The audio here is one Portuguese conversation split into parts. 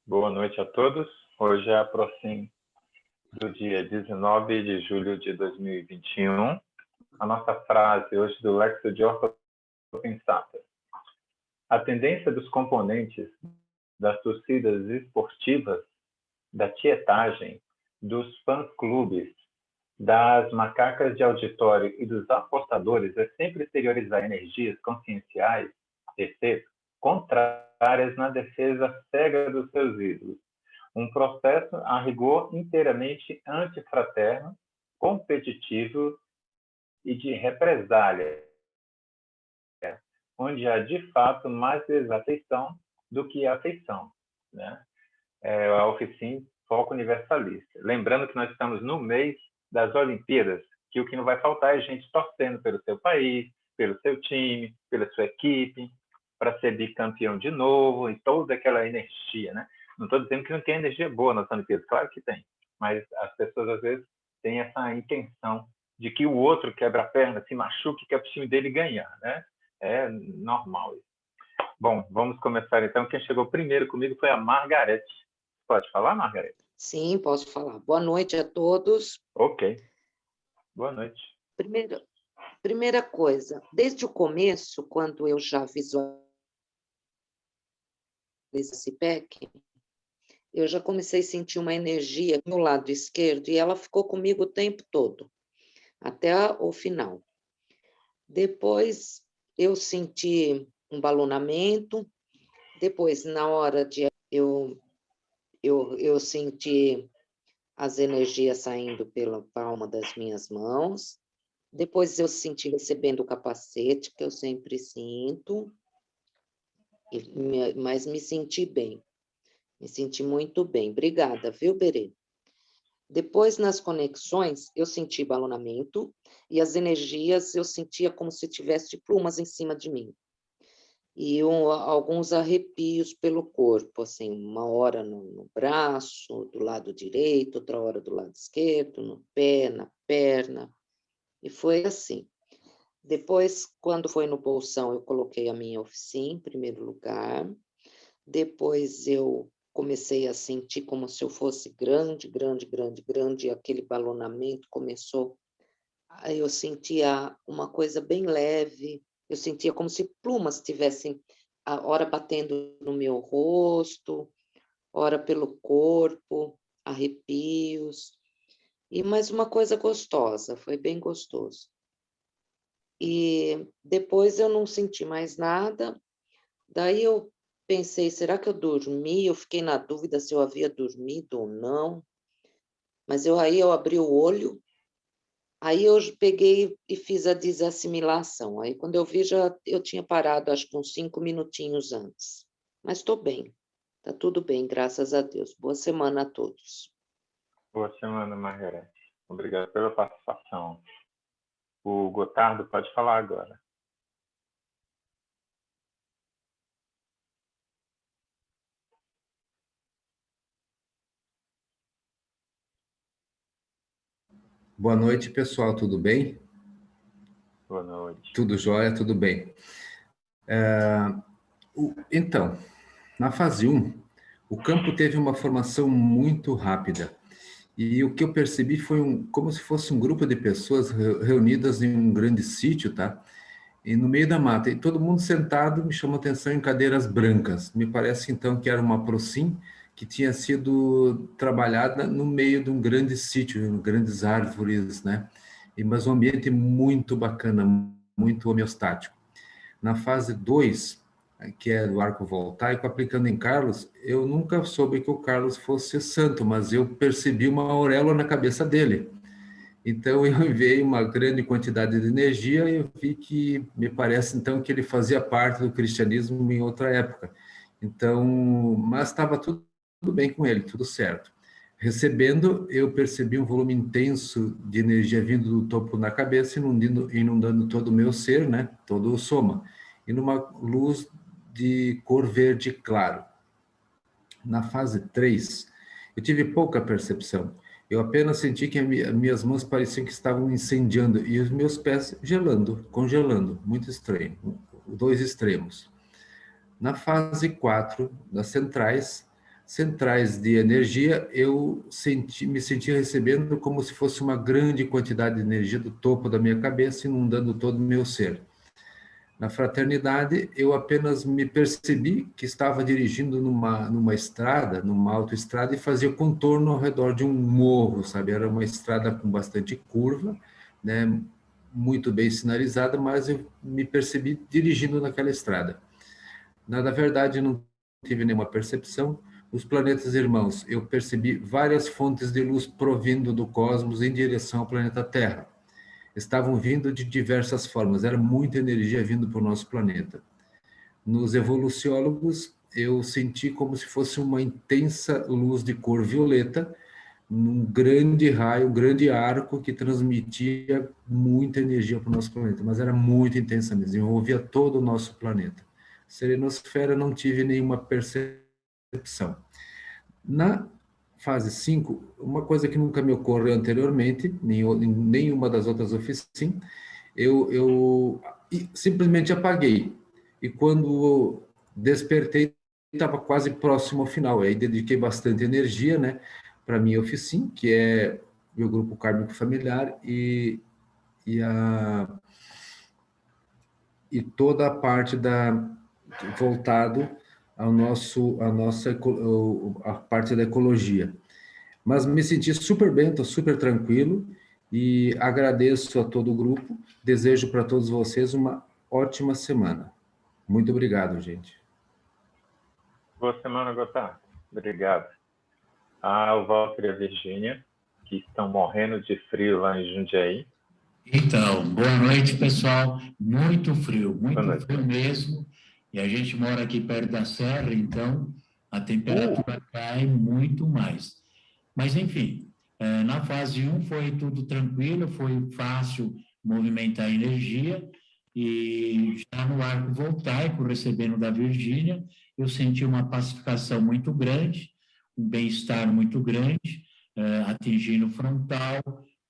Boa noite a todos. Hoje é a próxima do dia 19 de julho de 2021. A nossa frase hoje do Lexo de Ortho Pensata. A tendência dos componentes das torcidas esportivas, da tietagem, dos fãs-clubes, das macacas de auditório e dos apostadores é sempre exteriorizar energias conscienciais, exceto contrárias na defesa cega dos seus ídolos. Um processo, a rigor, inteiramente antifraterno, competitivo e de represália, onde há, de fato, mais desafeição do que afeição, né? É a oficina Foco Universalista. Lembrando que nós estamos no mês das Olimpíadas, que o que não vai faltar é gente torcendo pelo seu país, pelo seu time, pela sua equipe, para ser bicampeão de novo, e toda aquela energia, né? Não estou dizendo que não tem energia boa nas Olimpíadas, claro que tem, mas as pessoas às vezes têm essa intenção de que o outro quebra a perna, se machuque, que é o time dele ganhar, né? É normal isso. Bom, vamos começar então. Quem chegou primeiro comigo foi a Margarete. Pode falar, Margarete? Sim, posso falar. Boa noite a todos. Ok. Boa noite. Primeira coisa, desde o começo, quando eu já visualizei esse PEC, eu já comecei a sentir uma energia no lado esquerdo e ela ficou comigo o tempo todo, até o final. Depois eu senti um balonamento, depois na hora de eu senti as energias saindo pela palma das minhas mãos. Depois eu senti recebendo o capacete, que eu sempre sinto, mas me senti bem. Me senti muito bem. Obrigada, viu, Berê? Depois, nas conexões, eu senti balonamento e as energias eu sentia como se tivesse plumas em cima de mim. E alguns arrepios pelo corpo, assim, uma hora no braço, do lado direito, outra hora do lado esquerdo, no pé, na perna. E foi assim. Depois, quando foi no bolsão, eu coloquei a minha oficina em primeiro lugar. Depois eu comecei a sentir como se eu fosse grande, e aquele balonamento começou. Aí eu sentia uma coisa bem leve, eu sentia como se plumas tivessem, a hora batendo no meu rosto, hora pelo corpo, arrepios. E mais uma coisa gostosa, foi bem gostoso. E depois eu não senti mais nada. Daí eu pensei, será que eu dormi? Eu fiquei na dúvida se eu havia dormido ou não. Mas aí eu abri o olho, aí eu peguei e fiz a desassimilação. Aí quando eu vi, eu tinha parado, acho que uns 5 minutinhos antes. Mas estou bem, está tudo bem, graças a Deus. Boa semana a todos. Boa semana, Margarete. Obrigado pela participação. O Gotardo pode falar agora. Boa noite, pessoal, tudo bem? Boa noite. Tudo jóia, tudo bem. Então, na fase 1, o campo teve uma formação muito rápida. E o que eu percebi foi como se fosse um grupo de pessoas reunidas em um grande sítio, tá? E no meio da mata. E todo mundo sentado, me chamou atenção, em cadeiras brancas. Me parece, então, que era uma Procim que tinha sido trabalhada no meio de um grande sítio, em grandes árvores, né? Mas um ambiente muito bacana, muito homeostático. Na fase 2, que é do arco voltaico, aplicando em Carlos, eu nunca soube que o Carlos fosse santo, mas eu percebi uma auréola na cabeça dele. Então, eu enviei uma grande quantidade de energia e eu vi que, me parece, então, que ele fazia parte do cristianismo em outra época. Então, mas estava tudo bem com ele, tudo certo. Recebendo, eu percebi um volume intenso de energia vindo do topo na cabeça, inundando todo o meu ser, né? Todo o soma. E numa luz de cor verde claro. Na fase 3, eu tive pouca percepção. Eu apenas senti que minhas mãos pareciam que estavam incendiando e os meus pés gelando, congelando. Muito estranho. 2 extremos. Na fase 4, das centrais, centrais de energia, eu me senti recebendo como se fosse uma grande quantidade de energia do topo da minha cabeça, inundando todo o meu ser. Na fraternidade, eu apenas me percebi que estava dirigindo numa estrada, numa autoestrada, e fazia contorno ao redor de um morro, sabe? Era uma estrada com bastante curva, né? Muito bem sinalizada, mas eu me percebi dirigindo naquela estrada. Na verdade, não tive nenhuma percepção. Os planetas irmãos, eu percebi várias fontes de luz provindo do cosmos em direção ao planeta Terra. Estavam vindo de diversas formas, era muita energia vindo para o nosso planeta. Nos evoluciólogos, eu senti como se fosse uma intensa luz de cor violeta, num grande raio, um grande arco que transmitia muita energia para o nosso planeta, mas era muito intensa mesmo, envolvia todo o nosso planeta. Serenosfera, não tive nenhuma percepção. Na fase 5, uma coisa que nunca me ocorreu anteriormente, em nenhuma das outras oficinas, eu simplesmente apaguei. E quando despertei, estava quase próximo ao final. Aí dediquei bastante energia, né, para a minha oficina, que é meu grupo kármico familiar, e toda a parte voltado ao a parte da ecologia. Mas me senti super bem, estou super tranquilo e agradeço a todo o grupo. Desejo para todos vocês uma ótima semana. Muito obrigado, gente. Boa semana, Gotardo. Obrigado. O Walter e a Virgínia, que estão morrendo de frio lá em Jundiaí. Então, boa noite, pessoal. Muito frio mesmo. E a gente mora aqui perto da serra, então a temperatura cai muito mais. Mas, enfim, na fase 1 foi tudo tranquilo, foi fácil movimentar a energia. E já no arco voltaico, recebendo da Virgínia, eu senti uma pacificação muito grande, um bem-estar muito grande, atingindo o frontal,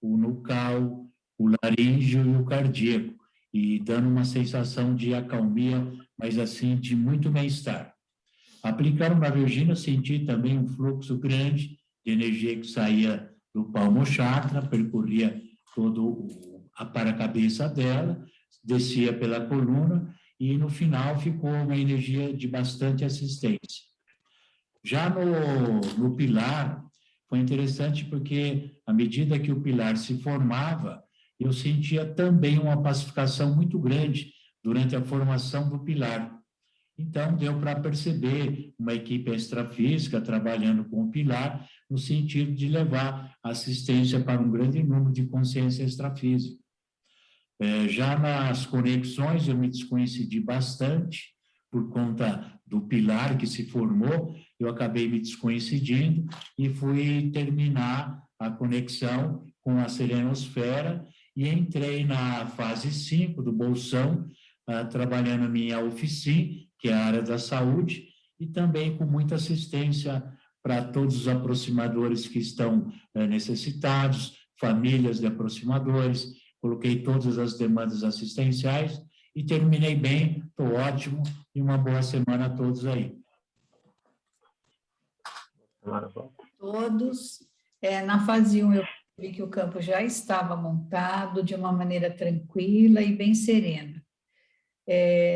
o nucal, o laríngeo e o cardíaco, e dando uma sensação de acalmia, mas assim, de muito bem-estar. Aplicando na Virgínia, senti também um fluxo grande de energia que saía do palmo chakra, percorria todo a para-cabeça dela, descia pela coluna, e no final ficou uma energia de bastante assistência. Já no pilar, foi interessante porque, à medida que o pilar se formava, eu sentia também uma pacificação muito grande durante a formação do pilar. Então, deu para perceber uma equipe extrafísica trabalhando com o pilar, no sentido de levar assistência para um grande número de consciência extrafísica. Já nas conexões, eu me descoincidi bastante, por conta do pilar que se formou, eu acabei me descoincidindo e fui terminar a conexão com a serenosfera e entrei na fase 5 do bolsão, trabalhando minha oficina, que é a área da saúde, e também com muita assistência para todos os aproximadores que estão necessitados, famílias de aproximadores, coloquei todas as demandas assistenciais e terminei bem, estou ótimo, e uma boa semana a todos aí. Todos. Na fase 1, eu vi que o campo já estava montado de uma maneira tranquila e bem serena.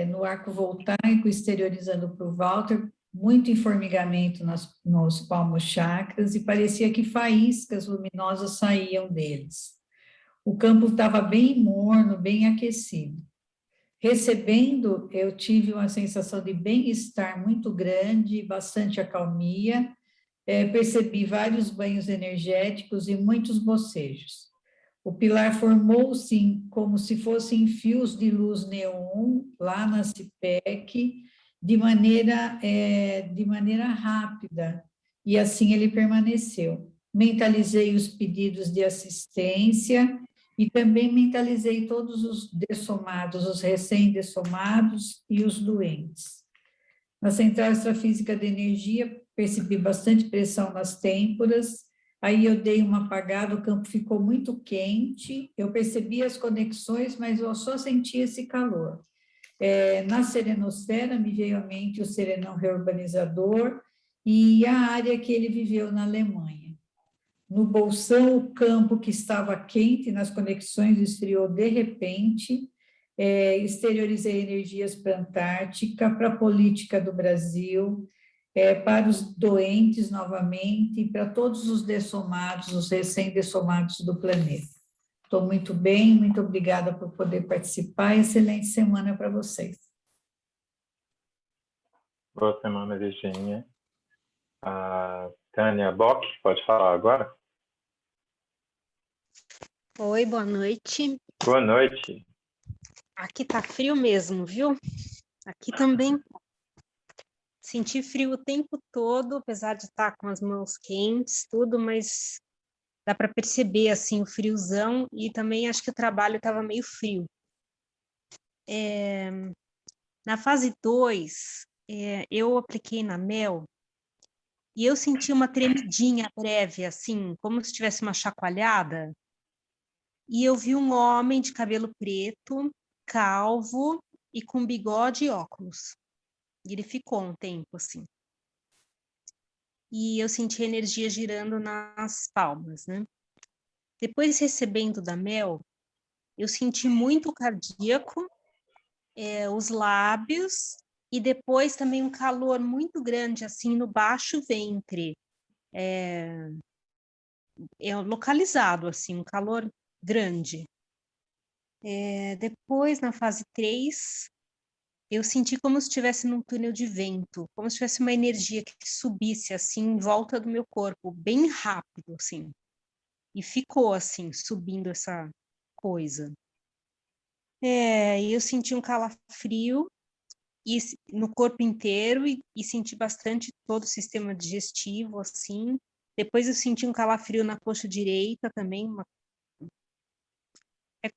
No arco voltaico, exteriorizando para o Walter, muito informigamento nos palmos chakras e parecia que faíscas luminosas saíam deles. O campo estava bem morno, bem aquecido. Recebendo, eu tive uma sensação de bem-estar muito grande, bastante acalmia, percebi vários banhos energéticos e muitos bocejos. O pilar formou-se como se fossem fios de luz neon, lá na CIPEC, de maneira rápida, e assim ele permaneceu. Mentalizei os pedidos de assistência e também mentalizei todos os dessomados, os recém-dessomados e os doentes. Na central extrafísica de energia, percebi bastante pressão nas têmporas, aí eu dei uma apagada, o campo ficou muito quente, eu percebi as conexões, mas eu só senti esse calor. Na serenosfera, me veio à mente o serenão reurbanizador, e a área que ele viveu na Alemanha. No bolsão, o campo que estava quente nas conexões esfriou de repente. Exteriorizei energias para a Antártica, para a política do Brasil, para os doentes novamente, e para todos os dessomados, os recém-dessomados do planeta. Estou muito bem, muito obrigada por poder participar. Excelente semana para vocês. Boa semana, Virginia. A Tânia Bock, pode falar agora? Oi, boa noite. Boa noite. Aqui tá frio mesmo, viu? Aqui também. Senti frio o tempo todo, apesar de estar com as mãos quentes, tudo, mas dá para perceber, assim, o friozão, e também acho que o trabalho estava meio frio. Na fase 2, eu apliquei na Mel, e eu senti uma tremidinha breve, assim, como se tivesse uma chacoalhada, e eu vi um homem de cabelo preto, calvo e com bigode e óculos. E ele ficou um tempo assim. E eu senti a energia girando nas palmas, né? Depois, recebendo da Mel, eu senti muito cardíaco, os lábios, e depois também um calor muito grande, assim, no baixo ventre. Localizado, assim, um calor grande. Depois, na fase 3, eu senti como se estivesse num túnel de vento, como se tivesse uma energia que subisse, assim, em volta do meu corpo, bem rápido, assim. E ficou, assim, subindo essa coisa. E eu senti um calafrio no corpo inteiro e senti bastante todo o sistema digestivo, assim. Depois eu senti um calafrio na coxa direita também,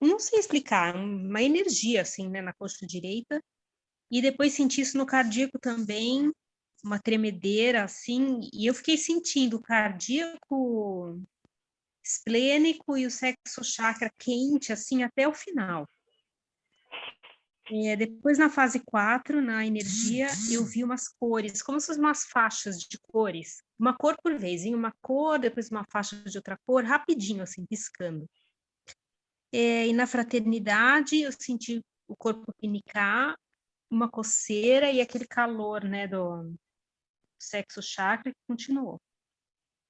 não sei explicar, uma energia, assim, né, na coxa direita. E depois senti isso no cardíaco também, uma tremedeira, assim, e eu fiquei sentindo o cardíaco, esplênico e o sexo chakra quente, assim, até o final. Depois, na fase 4, na energia, eu vi umas cores, como se fossem umas faixas de cores, uma cor por vez, em uma cor, depois uma faixa de outra cor, rapidinho, assim, piscando. E na fraternidade, eu senti o corpo pinicar, uma coceira e aquele calor, né, do sexo chakra que continuou.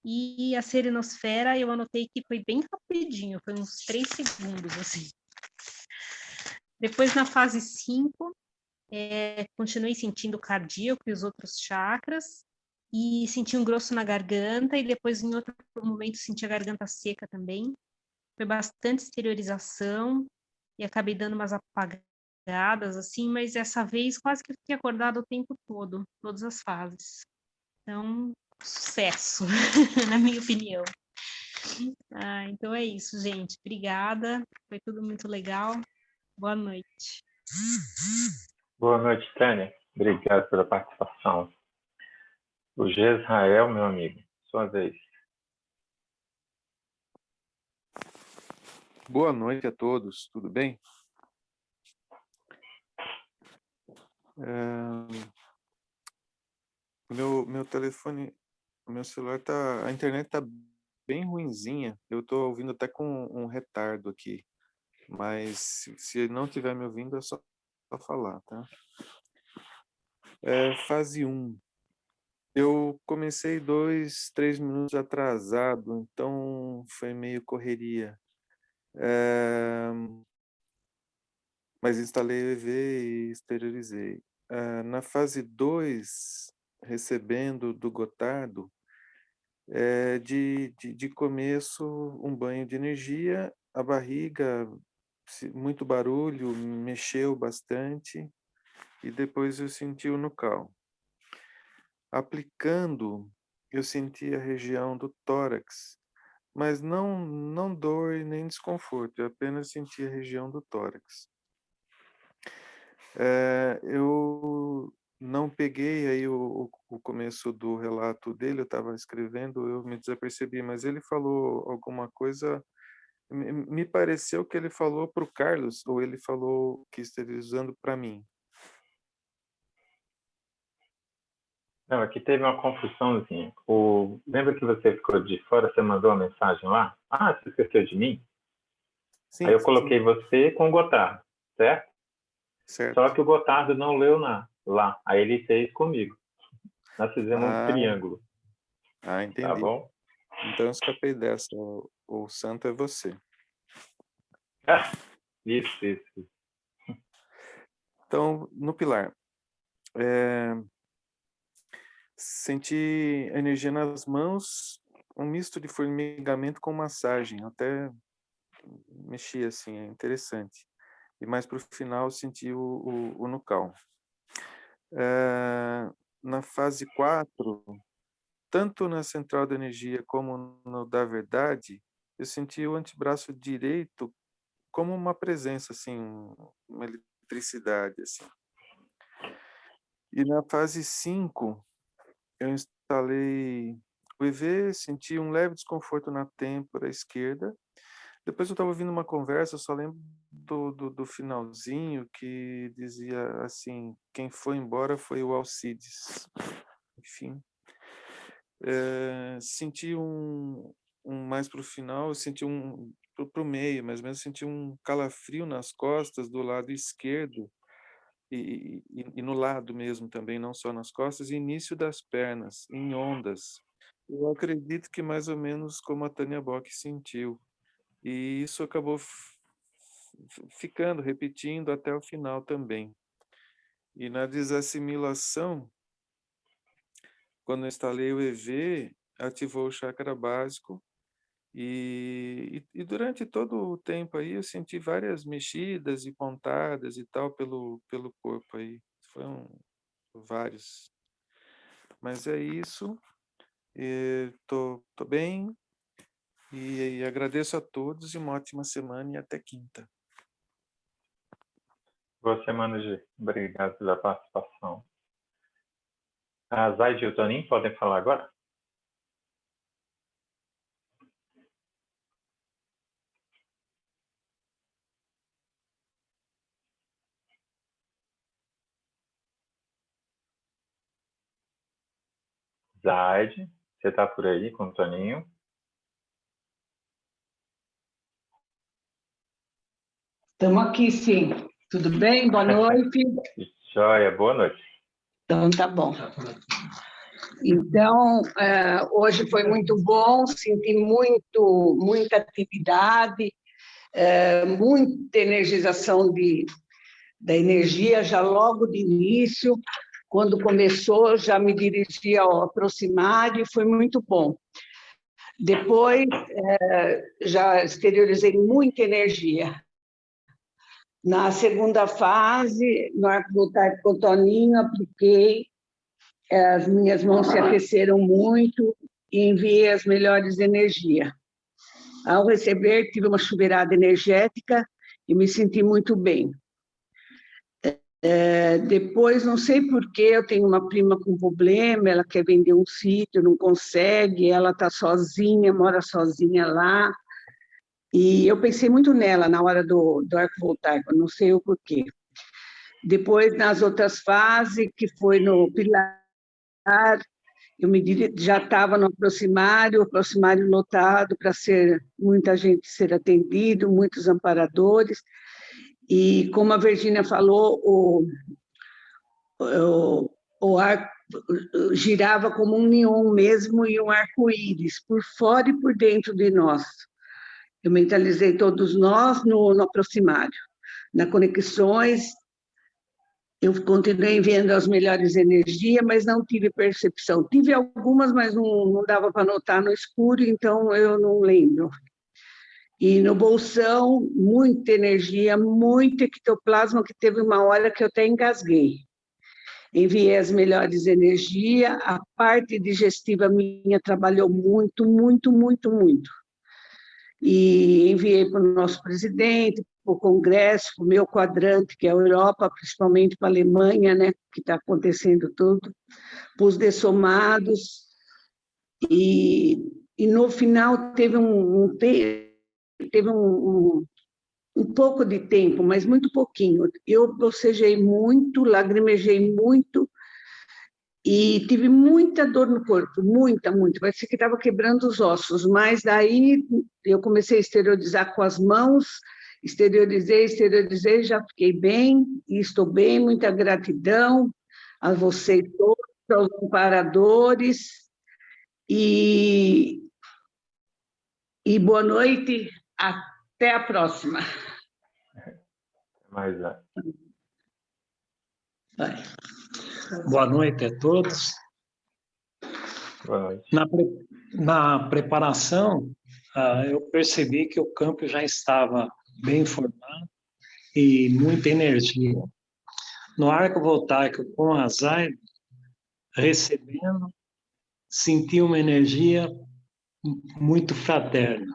E a serenosfera, eu anotei que foi bem rapidinho, foi uns 3 segundos, assim. Depois, na fase 5, continuei sentindo o cardíaco e os outros chakras, e senti um grosso na garganta, e depois, em outro momento, senti a garganta seca também. Foi bastante exteriorização, e acabei dando umas apagadas, assim, mas dessa vez quase que fiquei acordada o tempo todo, todas as fases. Então, sucesso, na minha opinião. Então é isso, gente. Obrigada. Foi tudo muito legal. Boa noite. Boa noite, Tânia. Obrigado pela participação. O Gesrael, meu amigo, sua vez. Boa noite a todos, tudo bem? Meu telefone, o meu celular a internet tá bem ruinzinha. Eu estou ouvindo até com um retardo aqui, mas se não estiver me ouvindo é só falar, tá? Fase 1. Eu comecei 2, 3 minutos atrasado, então foi meio correria. Mas instalei o EV e exteriorizei. Na fase 2, recebendo do Gotardo, de começo um banho de energia, a barriga, muito barulho, mexeu bastante, e depois eu senti o nucal. Aplicando, eu senti a região do tórax, mas não dor e nem desconforto, eu apenas senti a região do tórax. Eu não peguei aí o começo do relato dele, eu estava escrevendo, eu me desapercebi, mas ele falou alguma coisa, me pareceu que ele falou para o Carlos, ou ele falou que esterilizando para mim. Não, aqui teve uma confusãozinha. Lembra que você ficou de fora, você mandou uma mensagem lá? Ah, você esqueceu de mim? Sim, Aí eu coloquei você com o Gotardo, certo? certo. Só que o Gotardo não leu lá. Aí ele fez comigo. Nós fizemos um triângulo. Entendi. Tá bom? Então eu escapei dessa. O santo é você. Isso. Então, no pilar, senti energia nas mãos, um misto de formigamento com massagem, até mexi assim, é interessante. E mais para o final senti o nucal. Na fase 4, tanto na central da energia como no da verdade, eu senti o antebraço direito como uma presença, assim, uma eletricidade, assim. E na fase 5, eu instalei o EV, senti um leve desconforto na têmpora esquerda. Depois eu estava ouvindo uma conversa, eu só lembro do finalzinho, que dizia assim, quem foi embora foi o Alcides. Enfim. Senti mais para o final, eu senti para o meio, mais ou menos, senti um calafrio nas costas do lado esquerdo, e no lado mesmo também, não só nas costas, e início das pernas, em ondas. Eu acredito que mais ou menos como a Tânia Bock sentiu. E isso acabou ficando, repetindo até o final também. E na desassimilação, quando eu instalei o EV, ativou o chakra básico, e durante todo o tempo aí eu senti várias mexidas e pontadas e tal pelo corpo aí. Foram vários. Mas é isso. Tô bem e agradeço a todos e uma ótima semana e até quinta. Boa semana, Gi. Obrigado pela participação. A Zaide e o Toninho podem falar agora? Zaide, você está por aí com o Toninho? Estamos aqui, sim. Tudo bem? Boa noite. Joia, boa noite. Então, tá bom. Então, hoje foi muito bom, senti muita atividade, muita energização da energia já logo de início. Quando começou, já me dirigi ao aproximário, foi muito bom. Depois, já exteriorizei muita energia. Na segunda fase, no arco voltaico com o Toninho, apliquei, as minhas mãos se aqueceram muito e enviei as melhores energias. Ao receber, tive uma chuveirada energética e me senti muito bem. Depois, não sei porquê, eu tenho uma prima com problema, ela quer vender um sítio, não consegue, ela está sozinha, mora sozinha lá. E eu pensei muito nela na hora do arco voltaico, não sei o porquê. Depois, nas outras fases, que foi no pilar, já estava no aproximário lotado para muita gente ser atendido, muitos amparadores. E, como a Virgínia falou, o arco girava como um neon mesmo e um arco-íris, por fora e por dentro de nós. Eu mentalizei todos nós no aproximário. Na conexões, eu continuei vendo as melhores energias, mas não tive percepção. Tive algumas, mas não dava para notar no escuro, então eu não lembro. E no bolsão, muita energia, muito ectoplasma, que teve uma hora que eu até engasguei. Enviei as melhores energias, a parte digestiva minha trabalhou muito, muito, muito, muito. E enviei para o nosso presidente, para o Congresso, para o meu quadrante, que é a Europa, principalmente para a Alemanha, né, que está acontecendo tudo, para os dessomados, e no final teve um pouco de tempo, mas muito pouquinho. Eu bocejei muito, lagrimejei muito, E tive muita dor no corpo, muita, muita. Parecia que estava quebrando os ossos, mas daí eu comecei a exteriorizar com as mãos, exteriorizei, já fiquei bem, e estou bem, muita gratidão a vocês todos, aos amparadores, e boa noite, até a próxima. Mais Vai. Boa noite a todos. boa noite. Na preparação, eu percebi que o campo já estava bem formado e muita energia. No arco voltaico com a Zaire, recebendo, senti uma energia muito fraterna.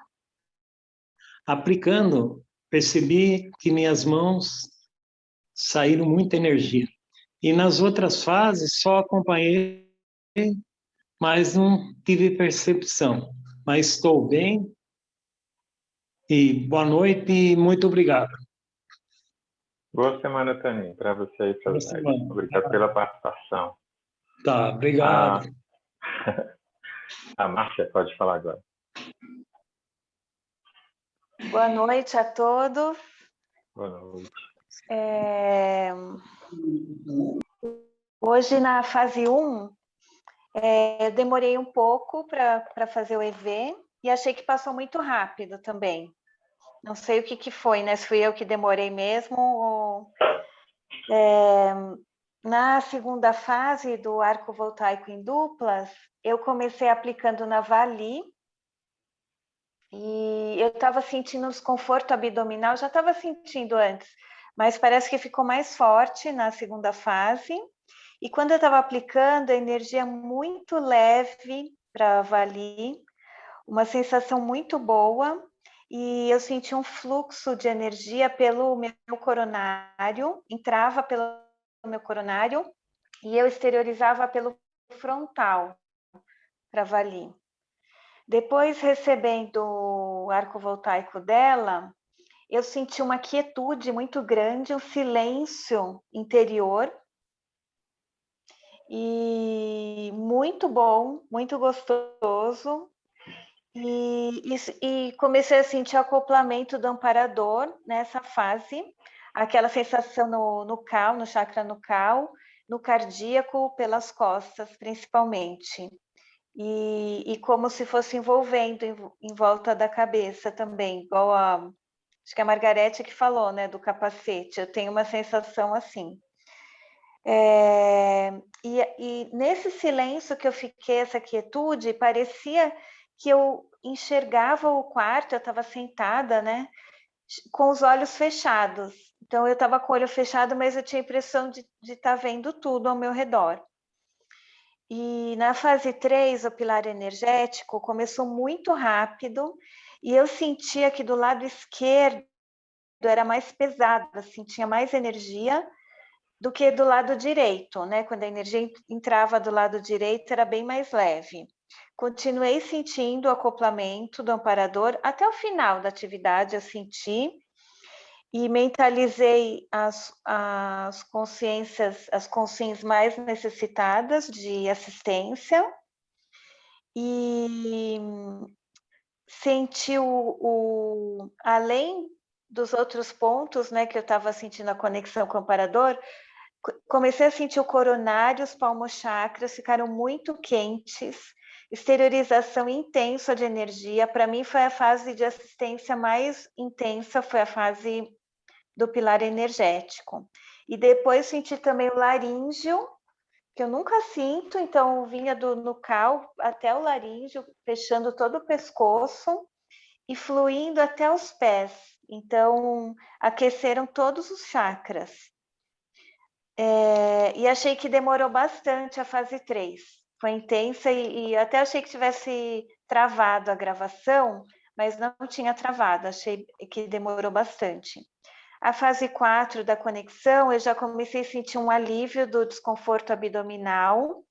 Aplicando, percebi que minhas mãos saíram muita energia. E nas outras fases, só acompanhei, mas não tive percepção. Mas estou bem. E boa noite e muito obrigado. Boa semana, Toninho, para você e para o Zé. Obrigado pela participação. Tá, obrigado. A Márcia pode falar agora. Boa noite a todos. Boa noite. Hoje, na fase 1, eu demorei um pouco para fazer o EV e achei que passou muito rápido também. Não sei o que foi, né? Se fui eu que demorei mesmo. Ou... Na segunda fase do arco voltaico em duplas, eu comecei aplicando na Vali e eu estava sentindo desconforto abdominal, já estava sentindo antes, mas parece que ficou mais forte na segunda fase. E quando eu estava aplicando, a energia muito leve para Vali, uma sensação muito boa, e eu senti um fluxo de energia pelo meu coronário, entrava pelo meu coronário, e eu exteriorizava pelo frontal para Vali. Depois, recebendo o arco voltaico dela, eu senti uma quietude muito grande, um silêncio interior, e muito bom, muito gostoso. E comecei a sentir o acoplamento do amparador nessa fase, aquela sensação no cal, no chakra nucal, no cardíaco, pelas costas, principalmente. E como se fosse envolvendo em volta da cabeça também, igual acho que a Margarete que falou, né, do capacete. Eu tenho uma sensação assim. E nesse silêncio que eu fiquei, essa quietude, parecia que eu enxergava o quarto, eu estava sentada, né, com os olhos fechados. Então, eu estava com o olho fechado, mas eu tinha a impressão de estar vendo tudo ao meu redor. E na fase 3, o pilar energético começou muito rápido, e eu sentia que do lado esquerdo era mais pesado, assim, tinha mais energia do que do lado direito, né? Quando a energia entrava do lado direito, era bem mais leve. Continuei sentindo o acoplamento do amparador até o final da atividade, eu senti e mentalizei as consciências mais necessitadas de assistência e senti além dos outros pontos, né, que eu estava sentindo a conexão com o amparador, comecei a sentir o coronário, os palmochakras ficaram muito quentes, exteriorização intensa de energia. Para mim foi a fase de assistência mais intensa, foi a fase do pilar energético. E depois senti também o laríngeo, que eu nunca sinto, então vinha do nucal até o laríngeo, fechando todo o pescoço e fluindo até os pés. Então, aqueceram todos os chakras. E achei que demorou bastante a fase 3. Foi intensa e até achei que tivesse travado a gravação, mas não tinha travado, achei que demorou bastante. A fase 4 da conexão, eu já comecei a sentir um alívio do desconforto abdominal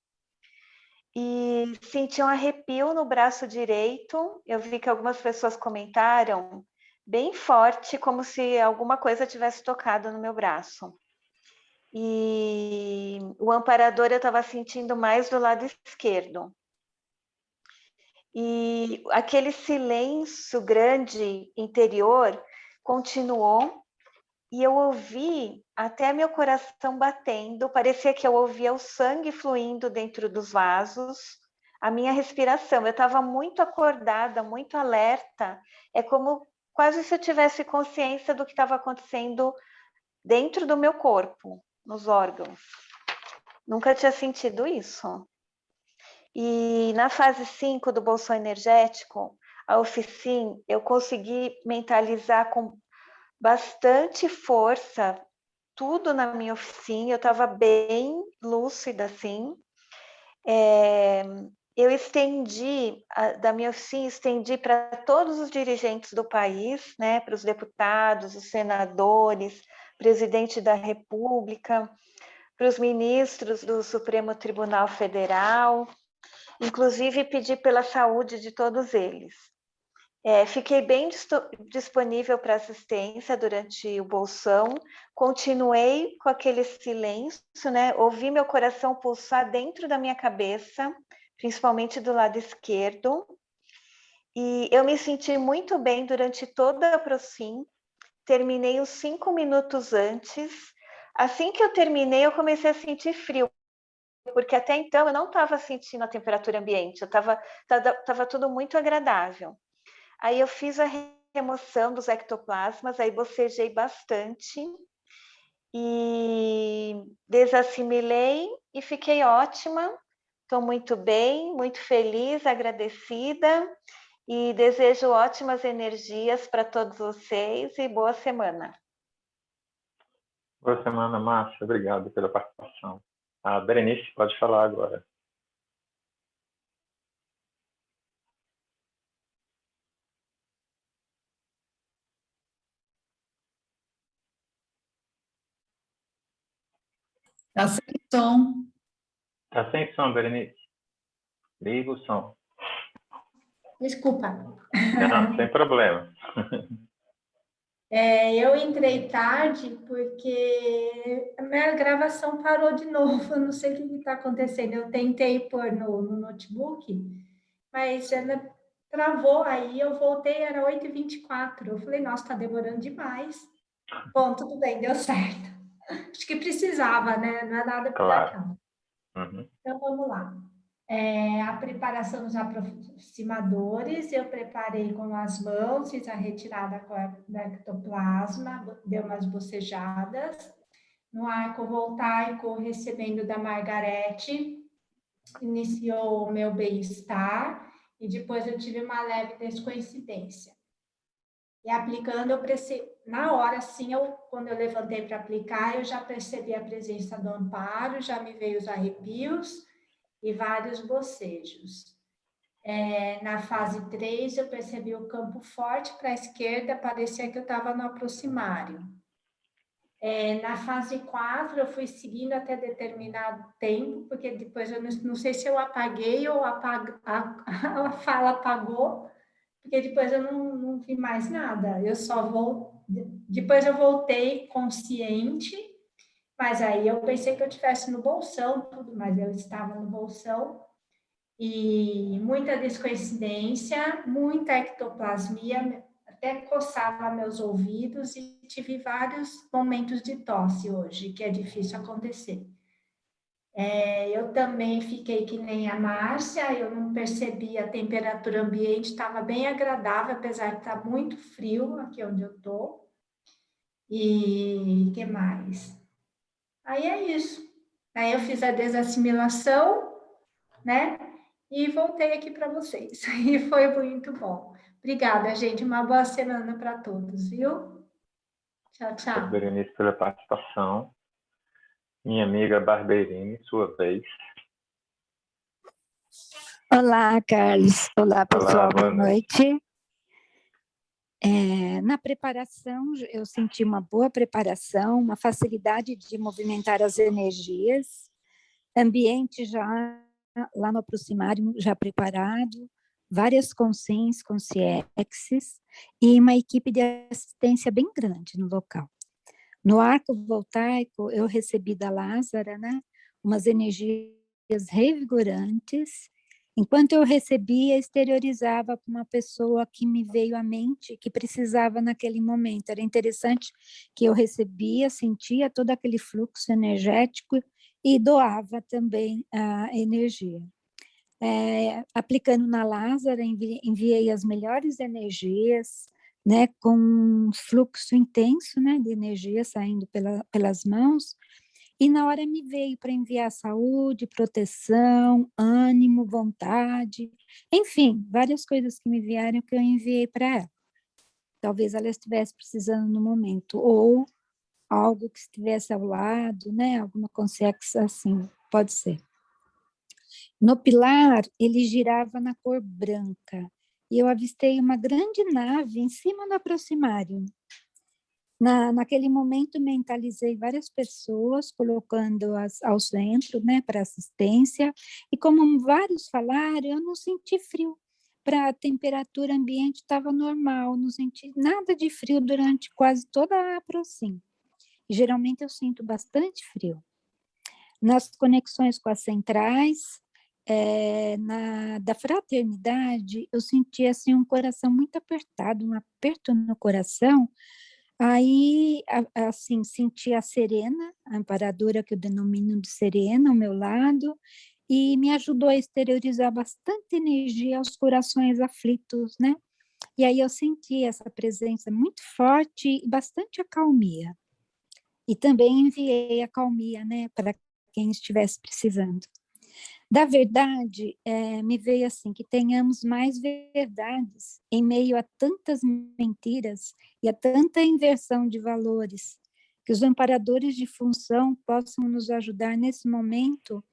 e senti um arrepio no braço direito. Eu vi que algumas pessoas comentaram bem forte, como se alguma coisa tivesse tocado no meu braço. e o amparador eu estava sentindo mais do lado esquerdo. E aquele silêncio grande interior continuou, e eu ouvi até meu coração batendo, parecia que eu ouvia o sangue fluindo dentro dos vasos, a minha respiração, eu estava muito acordada, muito alerta, é como quase se eu tivesse consciência do que estava acontecendo dentro do meu corpo, nos órgãos. Nunca tinha sentido isso. E na fase 5 do bolsão energético, a oficina, eu consegui mentalizar com bastante força tudo na minha oficina, eu estava bem lúcida, assim. Eu estendi, da minha oficina, estendi para todos os dirigentes do país, né, para os deputados, os senadores, presidente da República, para os ministros do Supremo Tribunal Federal, inclusive pedi pela saúde de todos eles. Fiquei bem disponível para assistência durante o bolsão, continuei com aquele silêncio, né? Ouvi meu coração pulsar dentro da minha cabeça, principalmente do lado esquerdo, e eu me senti muito bem durante toda a Procim, terminei uns 5 minutos antes. Assim que eu terminei, eu comecei a sentir frio, porque até então eu não estava sentindo a temperatura ambiente, estava tudo muito agradável. Aí eu fiz a remoção dos ectoplasmas, aí bocejei bastante e desassimilei e fiquei ótima. Estou muito bem, muito feliz, agradecida e desejo ótimas energias para todos vocês e boa semana. Boa semana, Márcia. Obrigado pela participação. A Berenice pode falar agora. Está sem som. Está sem som, Berenice. Liga o som. Desculpa. Não, sem problema. Eu entrei tarde porque a minha gravação parou de novo. Eu não sei o que está acontecendo. Eu tentei pôr no notebook, mas ela travou. Aí eu voltei, era 8h24. Eu falei, nossa, está demorando demais. Bom, tudo bem, deu certo. Acho que precisava, né? Não é nada por acaso. Uhum. Então, vamos lá. A preparação dos aproximadores, eu preparei com as mãos, fiz a retirada do ectoplasma, dei umas bocejadas. No arco voltaico, recebendo da Margarete, iniciou o meu bem-estar, e depois eu tive uma leve descoincidência. E aplicando, na hora, sim, quando eu levantei para aplicar, eu já percebi a presença do amparo, já me veio os arrepios e vários bocejos. Na fase 3, eu percebi o campo forte para a esquerda, parecia que eu estava no aproximário. Na fase 4, eu fui seguindo até determinado tempo, porque depois eu não sei se eu apaguei ou a fala apagou, porque depois eu não vi mais nada. Depois eu voltei consciente, mas aí eu pensei que eu estivesse no bolsão, tudo, mas eu estava no bolsão, e muita descoincidência, muita ectoplasmia, até coçava meus ouvidos, e tive vários momentos de tosse hoje, que é difícil acontecer. Eu também fiquei que nem a Márcia, eu não percebi a temperatura ambiente, estava bem agradável, apesar de estar muito frio aqui onde eu estou. E o que mais? Aí é isso. Aí eu fiz a desassimilação, né? E voltei aqui para vocês. E foi muito bom. Obrigada, gente. Uma boa semana para todos, viu? Tchau, tchau. Berenice, pela participação. Minha amiga Barberini, sua vez. Olá, Carlos. Olá, pessoal. Olá, boa noite. Na preparação, eu senti uma boa preparação, uma facilidade de movimentar as energias, ambiente já lá no aproximário, já preparado, várias consciências e uma equipe de assistência bem grande no local. No arco voltaico, eu recebi da Lázara, né, umas energias revigorantes. Enquanto eu recebia, exteriorizava para uma pessoa que me veio à mente, que precisava naquele momento. Era interessante que eu recebia, sentia todo aquele fluxo energético e doava também a energia. Aplicando na Lázara, enviei as melhores energias, né, com um fluxo intenso, né, de energia saindo pelas mãos, e na hora me veio para enviar saúde, proteção, ânimo, vontade, enfim, várias coisas que me vieram que eu enviei para ela. Talvez ela estivesse precisando no momento, ou algo que estivesse ao lado, né, alguma consciência assim, pode ser. No pilar, ele girava na cor branca, e eu avistei uma grande nave em cima do aproximário. Naquele momento, mentalizei várias pessoas, colocando-as ao centro, né, para assistência, e como vários falaram, eu não senti frio. Para a temperatura ambiente estava normal, não senti nada de frio durante quase toda a aproxim. Geralmente eu sinto bastante frio. Nas conexões com as centrais, da fraternidade, eu senti assim um coração muito apertado, um aperto no coração. Aí, assim, senti a Serena, a amparadora que eu denomino de Serena, ao meu lado, e me ajudou a exteriorizar bastante energia aos corações aflitos, né? E aí eu senti essa presença muito forte e bastante acalmia. E também enviei a calmia, né, para quem estivesse precisando. Da verdade, me veio assim, que tenhamos mais verdades em meio a tantas mentiras e a tanta inversão de valores, que os amparadores de função possam nos ajudar nesse momento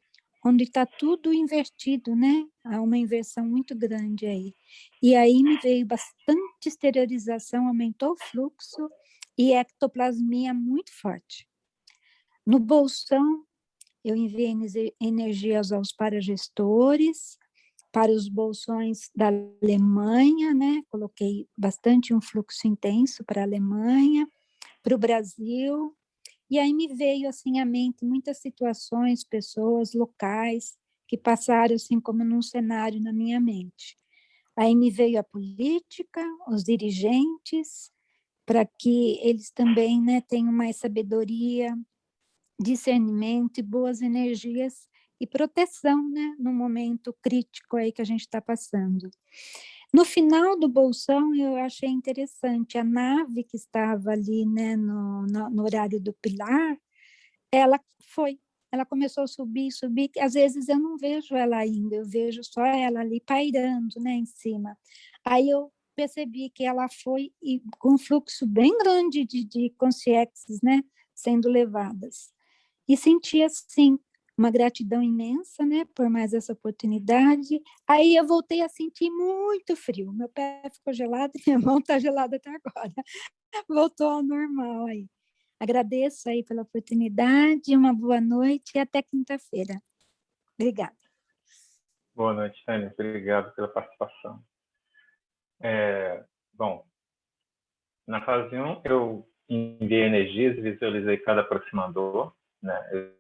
onde está tudo invertido, né? Há uma inversão muito grande aí. E aí me veio bastante exteriorização, aumentou o fluxo e ectoplasmia muito forte. No bolsão, eu enviei energias aos paragestores, para os bolsões da Alemanha, né? Coloquei bastante um fluxo intenso para a Alemanha, para o Brasil, e aí me veio assim à mente muitas situações, pessoas, locais, que passaram assim como num cenário na minha mente. Aí me veio a política, os dirigentes, para que eles também, né, tenham mais sabedoria, discernimento e boas energias e proteção, né, no momento crítico aí que a gente está passando. No final do bolsão, eu achei interessante, a nave que estava ali, né, no horário do pilar, ela começou a subir, às vezes eu não vejo ela ainda, eu vejo só ela ali pairando, né, em cima. Aí eu percebi que ela foi com um fluxo bem grande de consciências, né, sendo levadas. E senti, assim, uma gratidão imensa, né, por mais essa oportunidade. Aí eu voltei a sentir muito frio, meu pé ficou gelado, minha mão está gelada até agora. Voltou ao normal aí. Agradeço aí pela oportunidade, uma boa noite e até quinta-feira. Obrigada. Boa noite, Tânia. Obrigado pela participação. Bom, na fase 1, eu enviei energias e visualizei cada aproximador, né? Eu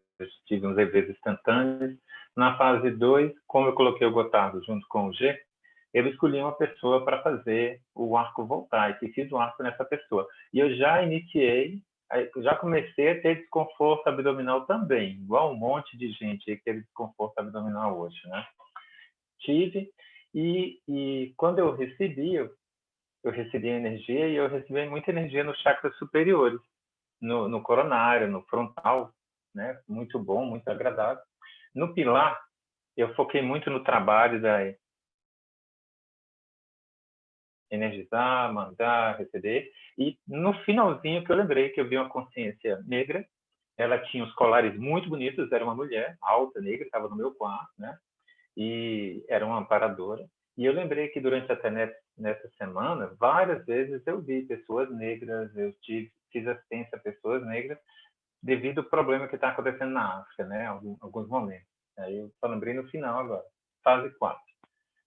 tive uns EVs instantâneos. Na fase 2, como eu coloquei o Gotardo junto com o G, eu escolhi uma pessoa para fazer o arco voltaico e fiz o arco nessa pessoa. E eu já iniciei, já comecei a ter desconforto abdominal também, igual um monte de gente aí que teve desconforto abdominal hoje, né? Tive, e quando eu recebi a energia, e eu recebi muita energia nos chakras superiores, no coronário, no frontal, né? Muito bom, muito agradável. No pilar, eu foquei muito no trabalho da energizar, mandar, receber, e no finalzinho que eu lembrei que eu vi uma consciência negra, ela tinha os colares muito bonitos, era uma mulher alta, negra, estava no meu quarto, né? E era uma amparadora. E eu lembrei que durante até nessa semana, várias vezes eu vi pessoas negras, eu fiz assistência a pessoas negras, devido ao problema que está acontecendo na África, né? Alguns momentos. Aí eu só lembrei no final agora, fase 4.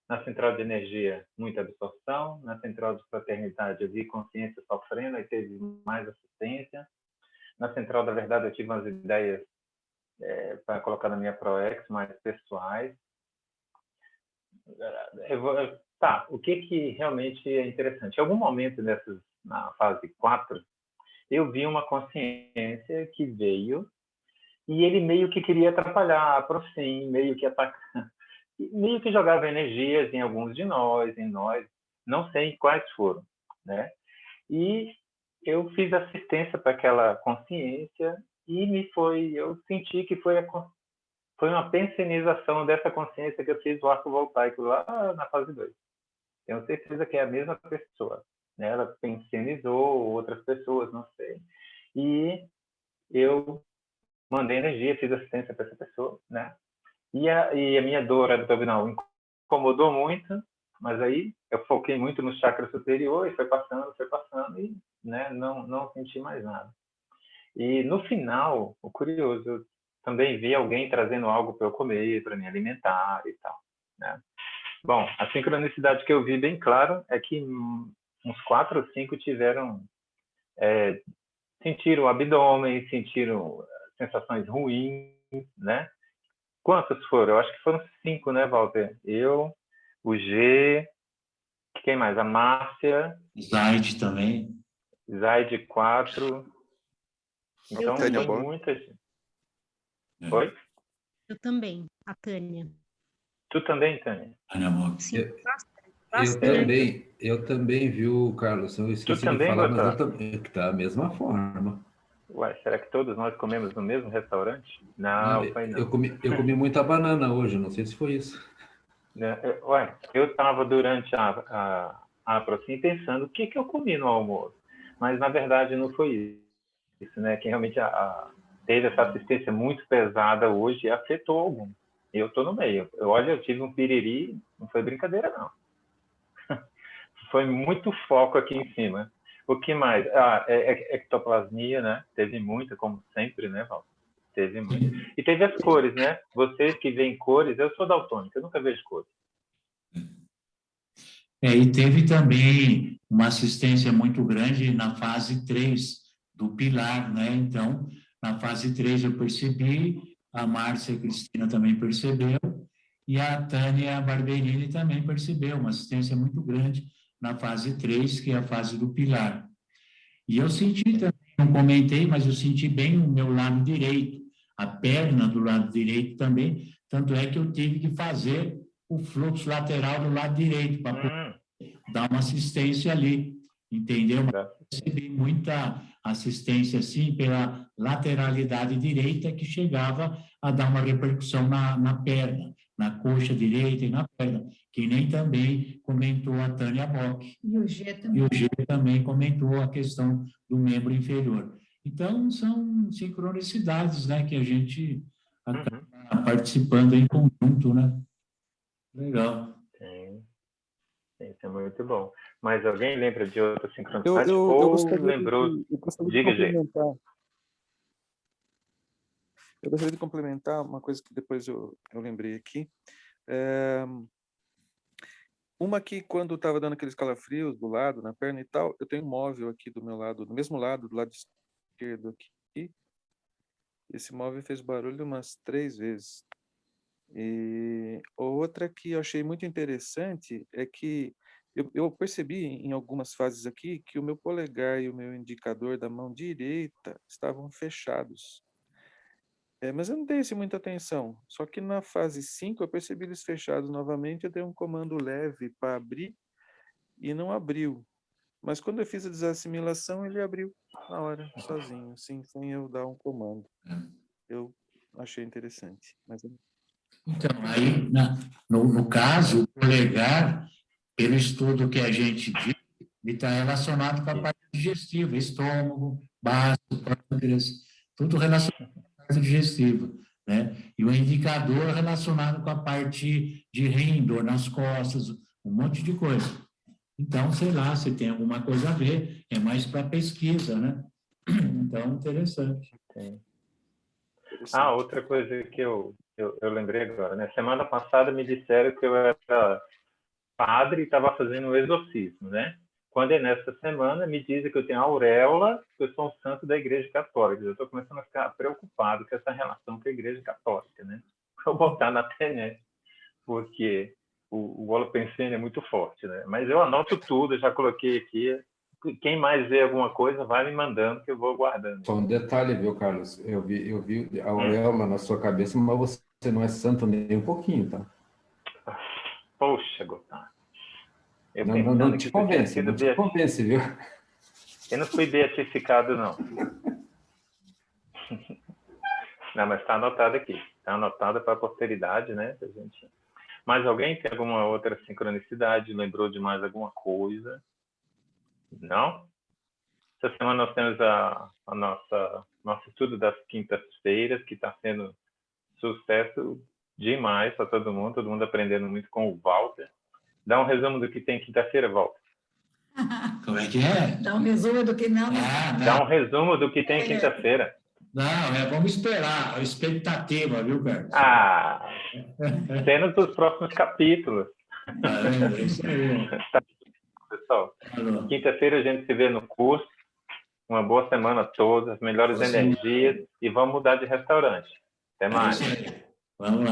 Na central de energia, muita absorção. Na central de fraternidade, eu vi consciência sofrendo, aí teve mais assistência. na Central da Verdade eu tive umas ideias para colocar na minha ProEx, mais pessoais. O que realmente é interessante? Em algum momento na fase 4, eu vi uma consciência que veio e ele meio que queria atrapalhar a Profim, meio que atacar, meio que jogava energias em alguns de nós, em nós, não sei quais foram, né? E eu fiz assistência para aquela consciência e eu senti que foi uma pensionização dessa consciência que eu fiz do arco voltaico lá na fase 2. Tenho certeza que é a mesma pessoa, né? Ela pensionizou outras pessoas, não sei. E eu mandei energia, fiz assistência para essa pessoa, né? E a minha dor abdominal incomodou muito, mas aí eu foquei muito no chakra superior e foi passando e, né, não senti mais nada. E no final, o curioso, eu também vi alguém trazendo algo para eu comer, para me alimentar e tal, né? Bom, a sincronicidade que eu vi bem claro é que uns 4 ou 5 sentiram o abdômen, sentiram sensações ruins, né? Quantos foram? Eu acho que foram 5, né, Walter? Eu, o G, quem mais? A Márcia. Zaide também. Zaide 4. Então, Tânia foi Bock. muita gente. Oi? Eu também, a Tânia. Tu também, Tânia? Tânia Bock. Sim, Eu também, viu, Carlos? Eu esqueci de também, falar, mas Botar? eu também, que tá da mesma forma. Ué, será que todos nós comemos no mesmo restaurante? Não, foi não. Eu comi muita banana hoje, não sei se foi isso. Ué, eu estava durante a Aprocim pensando o que eu comi no almoço, mas na verdade não foi isso, né? Que realmente teve essa assistência muito pesada hoje e afetou algum. Eu estou no meio. Olha, eu tive um piriri, não foi brincadeira, não. Foi muito foco aqui em cima. O que mais? Ectoplasmia, né? Teve muita, como sempre, né, Val? Teve muito. E teve as cores, né? Vocês que veem cores, eu sou daltônica, eu nunca vejo cores. E teve também uma assistência muito grande na fase 3 do Pilar, né? Então, na fase 3 eu percebi, a Márcia e a Cristina também percebeu, e a Tânia Barberini também percebeu, uma assistência muito grande na fase 3, que é a fase do Pilar. E eu senti também, não comentei, mas eu senti bem o meu lado direito, a perna do lado direito também, tanto é que eu tive que fazer o fluxo lateral do lado direito, para dar uma assistência ali, entendeu? Mas recebi muita assistência, assim, pela lateralidade direita, que chegava a dar uma repercussão na perna, na coxa direita e na perna, que nem também comentou a Tânia Bock. E o G também. E o G também comentou a questão do membro inferior. Então, são sincronicidades, né, que a gente acaba participando em conjunto, né? Legal. Sim, isso é muito bom. Mas alguém lembra de outra sincronicidade? Eu gostaria Diga, Gê. Eu gostaria de complementar uma coisa que depois eu lembrei aqui. Uma que, quando estava dando aqueles calafrios do lado, na perna e tal, eu tenho um móvel aqui do meu lado, do mesmo lado, do lado esquerdo aqui. Esse móvel fez barulho umas 3 vezes. E outra que eu achei muito interessante é que eu percebi em algumas fases aqui que o meu polegar e o meu indicador da mão direita estavam fechados. Mas eu não dei muita atenção. Só que na fase 5 eu percebi eles fechados novamente, eu dei um comando leve para abrir e não abriu. Mas quando eu fiz a desassimilação, ele abriu na hora, sozinho, assim, sem eu dar um comando. Eu achei interessante. Mas... Então, aí, no caso, o polegar, pelo estudo que a gente viu, ele está relacionado com a parte digestiva, estômago, baço, pâncreas, tudo relacionado com a parte digestiva, né? E o indicador relacionado com a parte de rim, dor nas costas, um monte de coisa. Então, sei lá, se tem alguma coisa a ver, é mais para pesquisa, né? Então, interessante. Sim. Outra coisa que eu lembrei agora, né? Semana passada me disseram que eu era padre e estava fazendo um exorcismo, né? quando é nessa semana, me dizem que eu tenho auréola, que eu sou um santo da Igreja Católica. Eu estou começando a ficar preocupado com essa relação com a Igreja Católica, né? Vou botar na internet, porque o holopensene é muito forte, né? Mas eu anoto tudo, eu já coloquei aqui. Quem mais vê alguma coisa, vai me mandando, que eu vou guardando. Só um detalhe, viu, Carlos? Eu vi a auréola na sua cabeça, mas você não é santo nem um pouquinho, tá? Poxa, Gotar. Não te convence, viu? Eu não fui beatificado, não. Não, mas está anotado aqui. Está anotado para a posteridade, né? Gente... Mas alguém tem alguma outra sincronicidade? Lembrou de mais alguma coisa? Não? Essa semana nós temos nosso estudo das quintas-feiras, que está sendo sucesso demais para todo mundo aprendendo muito com o Walter. Dá um resumo do que tem quinta-feira, Walter. Como é que é? Dá um resumo do que não. Dá um resumo do que tem quinta-feira. Não, vamos esperar. A expectativa, viu, Carlos? Cenas dos próximos capítulos. É isso aí. Tá, pessoal. Quinta-feira a gente se vê no curso. Uma boa semana a todos, as melhores energias. E vamos mudar de restaurante. Até mais. Vamos lá.